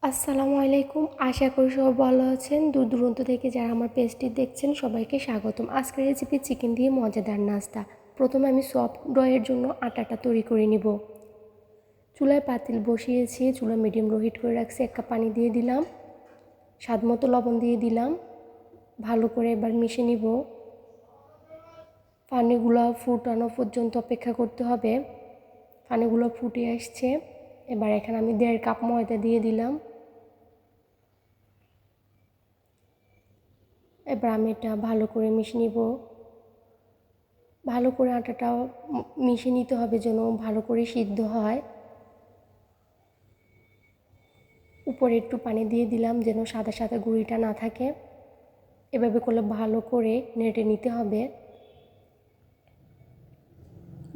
আসসালামু আলাইকুম। আশা করি সবাই ভালো আছেন। দূর দূরান্ত থেকে যারা আমার পেজটি দেখছেন সবাইকে স্বাগতম। আজকের রেসিপি চিকেন দিয়ে মজাদার নাস্তা। প্রথমে আমি সফট ডোয়ের জন্য আটাটা তৈরি করে নিব। চুলায় পাতিল বসিয়েছি, চুলা মিডিয়াম লো হিট করে রাখছি। 1 কাপ পানি দিয়ে দিলাম, স্বাদ মতো লবণ দিয়ে দিলাম, ভালো করে এবার মিশিয়ে নিব। পানিগুলো ফুটানো পর্যন্ত অপেক্ষা করতে হবে। পানিগুলো ফুটে আসছে। এবার এখানে আমি 1.5 কাপ ময়দা দিয়ে দিলাম। এবার আমি এটা ভালো করে মিশিয়ে নিব। ভালো করে আটাটাও মিশিয়ে নিতে হবে যেন ভালো করে সিদ্ধ হয়। উপরে একটু পানি দিয়ে দিলাম যেন সাদা সাদা গুঁড়িটা না থাকে। এভাবে করলে ভালো করে নেড়ে নিতে হবে।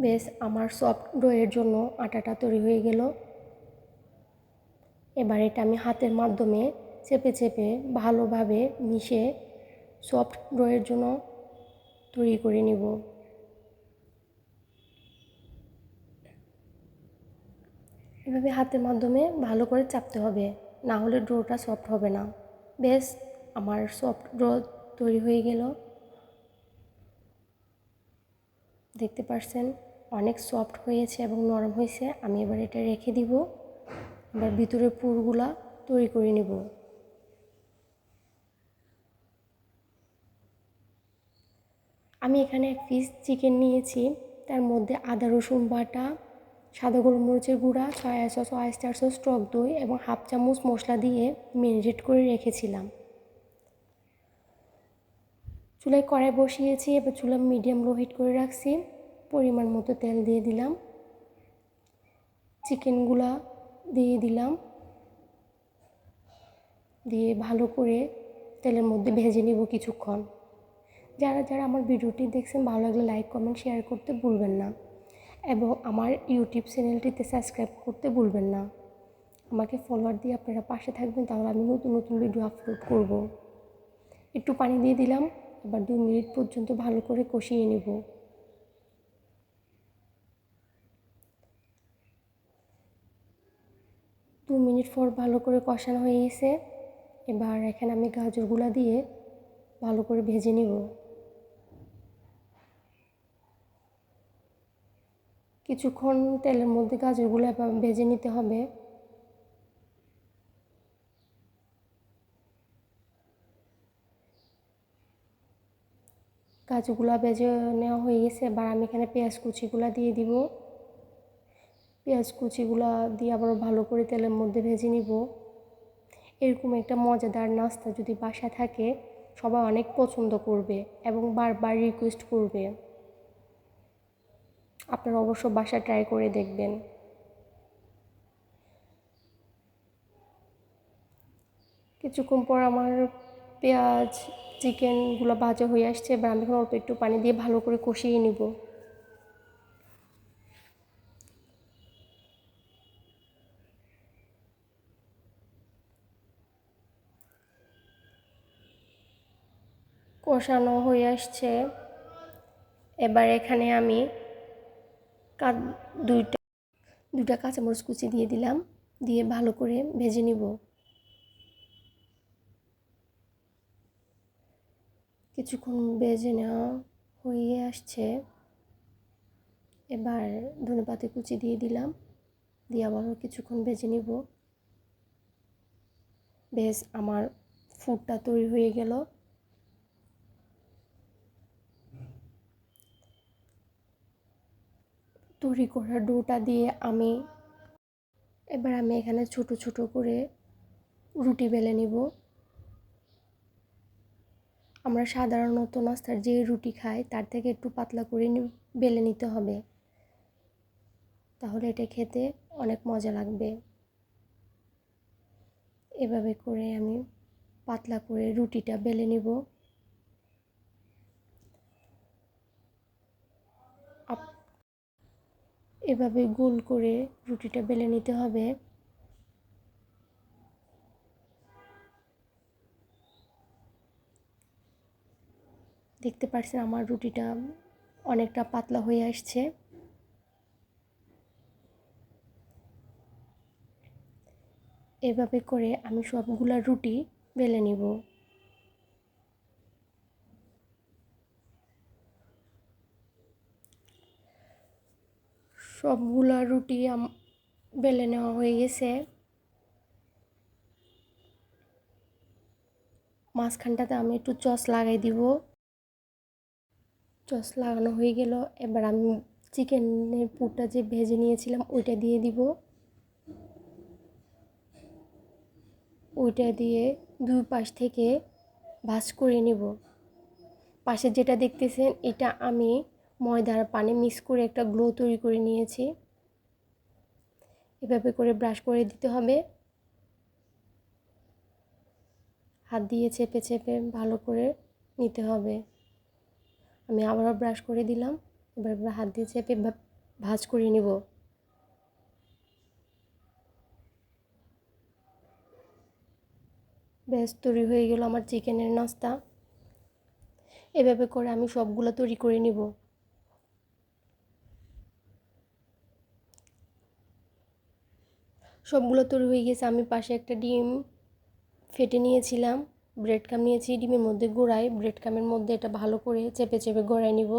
বেশ, আমার সফট ডোয়ের জন্য আটাটা তৈরি হয়ে গেল। এবার এটা আমি হাতের মাধ্যমে চেপে চেপে ভালোভাবে মিশে সফট ডোয়ের জন্য তৈরি করে নিব। এভাবে হাতের মাধ্যমে ভালো করে চাপতে হবে, না হলে ডোটা সফট হবে না। বেশ, আমার সফট ডো তৈরি হয়ে গেল। দেখতে পাচ্ছেন অনেক সফট হয়েছে এবং নরম হয়েছে। আমি এবার এটা রেখে দিব। এবার ভিতরের পুরগুলা তৈরি করে নিব। আমি এখানে 1 পিস চিকেন নিয়েছি। তার মধ্যে আদা রসুন বাটা, সাদা গোলমরিচের গুঁড়া, সয়া সস, অয়েস্টার সস, টক দই এবং 1/2 চামচ মশলা দিয়ে ম্যারিনেট করে রেখেছিলাম। চুলায় কড়াই বসিয়েছি। এবার চুলা মিডিয়াম লো হিট করে রাখছি। পরিমাণ মতো তেল দিয়ে দিলাম, চিকেনগুলা দিয়ে দিলাম, দিয়ে ভালো করে তেলের মধ্যে ভেজে নিব কিছুক্ষণ। যারা যারা আমার ভিডিওটি দেখছেন ভালো লাগলে লাইক কমেন্ট শেয়ার করতে ভুলবেন না এবং আমার ইউটিউব চ্যানেলটিতে সাবস্ক্রাইব করতে ভুলবেন না। আমাকে ফলোয়ার দিয়ে আপনারা পাশে থাকবেন, তাহলে আমি নতুন নতুন ভিডিও আপলোড করব। একটু পানি দিয়ে দিলাম। এবার 2 মিনিট পর্যন্ত ভালো করে কষিয়ে নেব। 2 মিনিট পর ভালো করে কষানো হয়ে গেছে। এবার এখানে আমি গাজরগুলো দিয়ে ভালো করে ভেজে নিব। কিছুক্ষণ তেলের মধ্যে গাজরগুলো ভেজে নিতে হবে। গাজরগুলো ভেজে নেওয়া হয়ে গেছে। এবার আমি এখানে পেঁয়াজ কুচিগুলো দিয়ে দিব। পেঁয়াজ কুচিগুলো দিয়ে আবার ভালো করে তেলের মধ্যে ভেজে নিব। এরকম একটা মজাদার নাস্তা যদি বাসায় থাকে সবাই অনেক পছন্দ করবে এবং বারবার রিকোয়েস্ট করবে। আপনারা অবশ্য বাসায় ট্রাই করে দেখবেন। কিছুক্ষণ পর আমার পেঁয়াজ চিকেনগুলো ভাজা হয়ে আসছে। এবার আমি এখন অল্প একটু পানি দিয়ে ভালো করে কষিয়ে নিব। কষানো হয়ে আসছে। এবার এখানে আমি দুইটা কাঁচামরিচ কুচি দিয়ে দিলাম, দিয়ে ভালো করে ভেজে নিব। কিছুক্ষণ ভেজে নেওয়া হয়ে আসছে। এবার ধনেপাতা কুচি দিয়ে দিলাম, দিয়ে আবারও কিছুক্ষণ ভেজে নিব। বেশ, আমার ফুডটা তৈরি হয়ে গেল। তৈরি করা ডোটা দিয়ে এবার আমি এখানে ছোট ছোট করে রুটি বেলে নিব। আমরা সাধারণত নাস্তার যে রুটি খাই তার থেকে একটু পাতলা করে বেলে নিতে হবে, তাহলে এটা খেতে অনেক মজা লাগবে। এভাবে করে আমি পাতলা করে রুটিটা বেলে নিব। এভাবে গোল করে রুটিটা বেলে নিতে হবে। দেখতে পাচ্ছেন আমার রুটিটা অনেকটা পাতলা হয়ে আসছে। এভাবে করে আমি সবগুলা রুটি বেলে নিব। সবগুলা রুটি বেলে নেওয়া হয়ে গেছে। মাঝখানটাতে আমি একটু সস লাগাই দিব। সস লাগানো হয়ে গেল। এবার আমি চিকেনের পুরটা যে ভেজে নিয়েছিলাম ওইটা দিয়ে দিব। ওইটা দিয়ে দুই পাশ থেকে ভাজ করে নিব। পাশে যেটা দেখতেছেন এটা আমি ময়দার পানি মিক্স করে একটা গ্লো তৈরি করে নিয়েছি। এভাবে করে ব্রাশ করে দিতে হবে। হাত দিয়ে চেপে চেপে ভালো করে নিতে হবে। আমি আবারও ব্রাশ করে দিলাম। এবার হাত দিয়ে চেপে ভাজ করে নিব। ব্যাস তৈরি হয়ে গেল আমার চিকেনের নাস্তা। এভাবে করে আমি সবগুলো তৈরি করে নিব। সবগুলো তৈরি হয়ে গেছে। আমি পাশে একটা ডিম ফেটে নিয়েছিলাম, ব্রেড ক্রাম্ব নিয়েছি, ডিমের মধ্যে গোড়ায় ব্রেড ক্রাম্বের মধ্যে এটা ভালো করে চেপে চেপে গড়ায় নিব।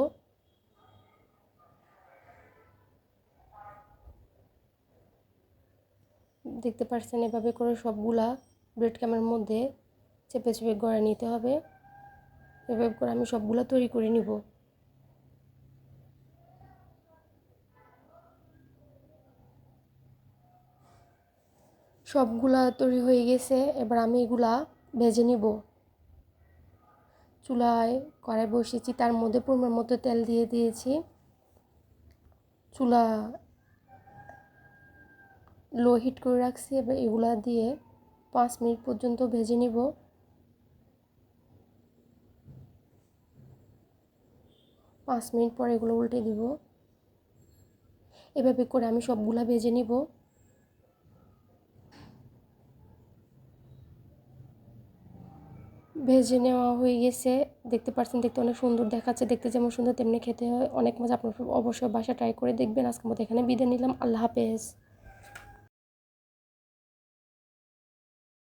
দেখতে পাচ্ছেন এভাবে করে সবগুলা ব্রেড ক্রাম্বের মধ্যে চেপে চেপে গড়ায় নিতে হবে। এভাবে করে আমি সবগুলো তৈরি করে নিব। সবগুলা তৈরি হয়ে গেছে। এবার আমি এগুলা ভেজে নিব। চুলায় কড়াই বসিয়েছি, তার মধ্যে পরিমাণ মতো তেল দিয়ে দিয়েছি। চুলা লো হিট করে রাখছি। এবার এগুলা দিয়ে 5 মিনিট পর্যন্ত ভেজে নিব। 5 মিনিট পর এগুলো উল্টে দিব। এভাবে করে আমি সবগুলা ভেজে নিব। ভেজে নেওয়া হয়ে গেছে। দেখতে পাচ্ছেন দেখতে অনেক সুন্দর দেখাচ্ছে। দেখতে যেমন সুন্দর তেমনি খেতে হয় অনেক মজা। আপনার অবশ্যই বাসা ট্রাই করে দেখবেন। আজকের মতো এখানে বিদায় নিলাম। আল্লাহ হাফেজ।